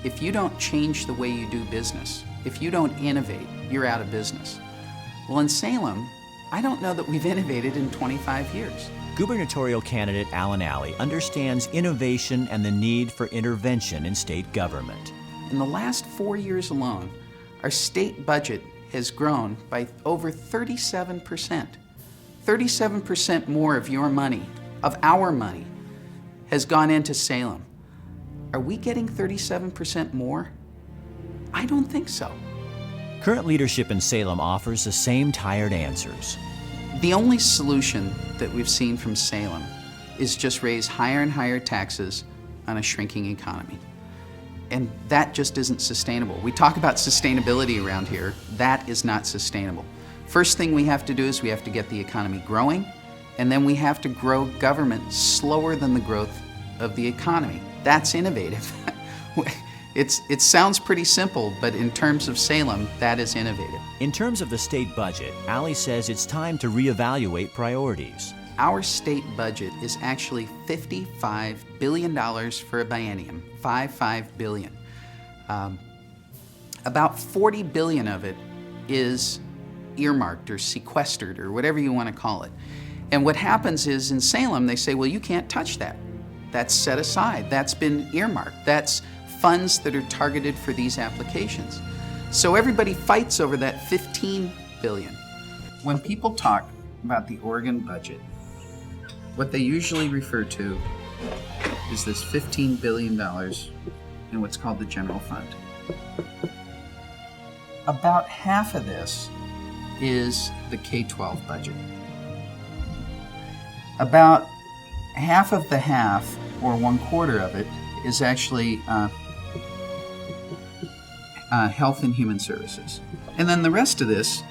if you don't change the way you do business, if you don't innovate, you're out of business. Well, in Salem, I don't know that we've innovated in 25 years. Gubernatorial candidate Alan Alley understands innovation and the need for intervention in state government. In the last 4 years alone, our state budget has grown by over 37%. 37% more of your money, of our money, has gone into Salem. Are we getting 37% more? I don't think so. Current leadership in Salem offers the same tired answers. The only solution that we've seen from Salem is just raise higher and higher taxes on a shrinking economy. And that just isn't sustainable. We talk about sustainability around here. That is not sustainable. First thing we have to do is we have to get the economy growing, and then we have to grow government slower than the growth of the economy. That's innovative. It sounds pretty simple, but in terms of Salem, that is innovative. In terms of the state budget, Alley says it's time to reevaluate priorities. Our state budget is actually $55 billion for a biennium, $55 billion. About $40 billion of it is earmarked or sequestered or whatever you want to call it. And what happens is in Salem, they say, well, you can't touch that. That's set aside. That's been earmarked. That's funds that are targeted for these applications. So everybody fights over that $15 billion. When people talk about the Oregon budget, what they usually refer to is this $15 billion in what's called the general fund. About half of this is the K-12 budget. About half of the half, or 1/4 of it, is actually health and human services. And then the rest of this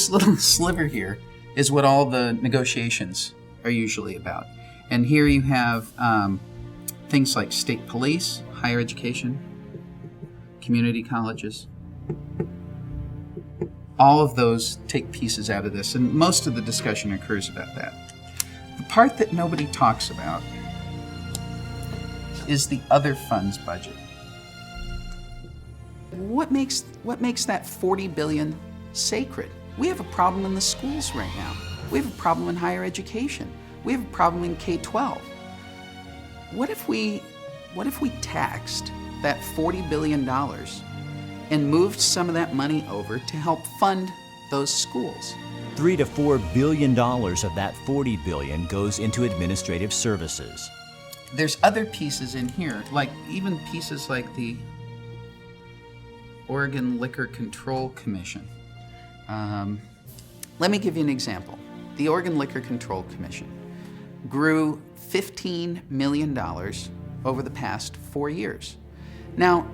little sliver here, is what all the negotiations are usually about. And here you have things like state police, higher education, community colleges. All of those take pieces out of this, and most of the discussion occurs about that. The part that nobody talks about is the other funds budget. What makes that $40 billion sacred? We have a problem in the schools right now. We have a problem in higher education. We have a problem in K-12. What if we taxed that $40 billion and moved some of that money over to help fund those schools? $3 to $4 billion of that $40 billion goes into administrative services. There's other pieces in here, like even pieces like the Oregon Liquor Control Commission. Let me give you an example. The Oregon Liquor Control Commission grew $15 million over the past 4 years. Now,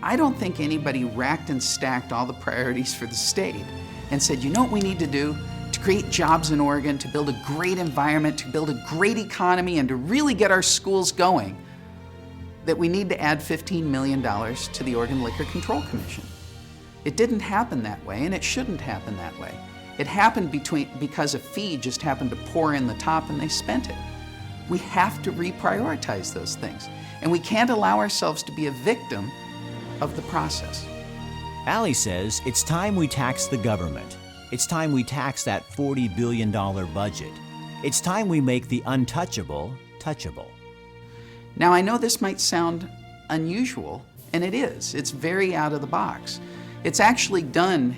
I don't think anybody racked and stacked all the priorities for the state and said, you know what we need to do to create jobs in Oregon, to build a great environment, to build a great economy, and to really get our schools going, that we need to add $15 million to the Oregon Liquor Control Commission. It didn't happen that way, and it shouldn't happen that way. It happened because a fee just happened to pour in the top and they spent it. We have to reprioritize those things, and we can't allow ourselves to be a victim of the process. Alley says it's time we tax the government. It's time we tax that $40 billion budget. It's time we make the untouchable touchable. Now, I know this might sound unusual, and it is. It's very out of the box. It's actually done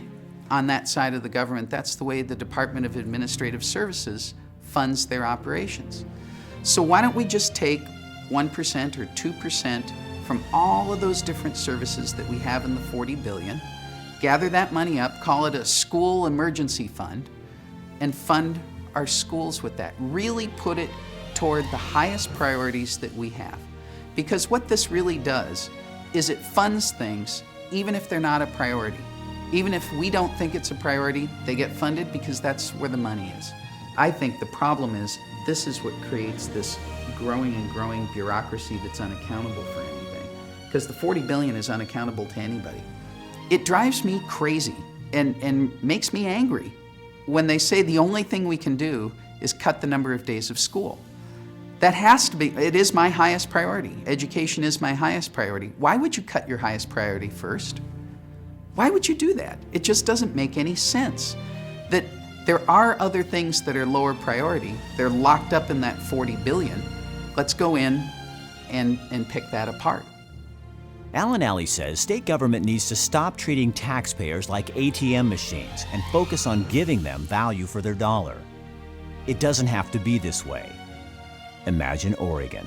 on that side of the government. That's the way the Department of Administrative Services funds their operations. So why don't we just take 1% or 2% from all of those different services that we have in the $40 billion, gather that money up, call it a school emergency fund, and fund our schools with that. Really put it toward the highest priorities that we have. Because what this really does is it funds things even if they're not a priority. Even if we don't think it's a priority, they get funded because that's where the money is. I think the problem is this is what creates this growing and growing bureaucracy that's unaccountable for anything. Because the $40 billion is unaccountable to anybody. It drives me crazy and makes me angry when they say the only thing we can do is cut the number of days of school. That has to be, it is my highest priority. Education is my highest priority. Why would you cut your highest priority first? Why would you do that? It just doesn't make any sense. That there are other things that are lower priority. They're locked up in that 40 billion. Let's go in and pick that apart. Alan Alley says state government needs to stop treating taxpayers like ATM machines and focus on giving them value for their dollar. It doesn't have to be this way. Imagine Oregon.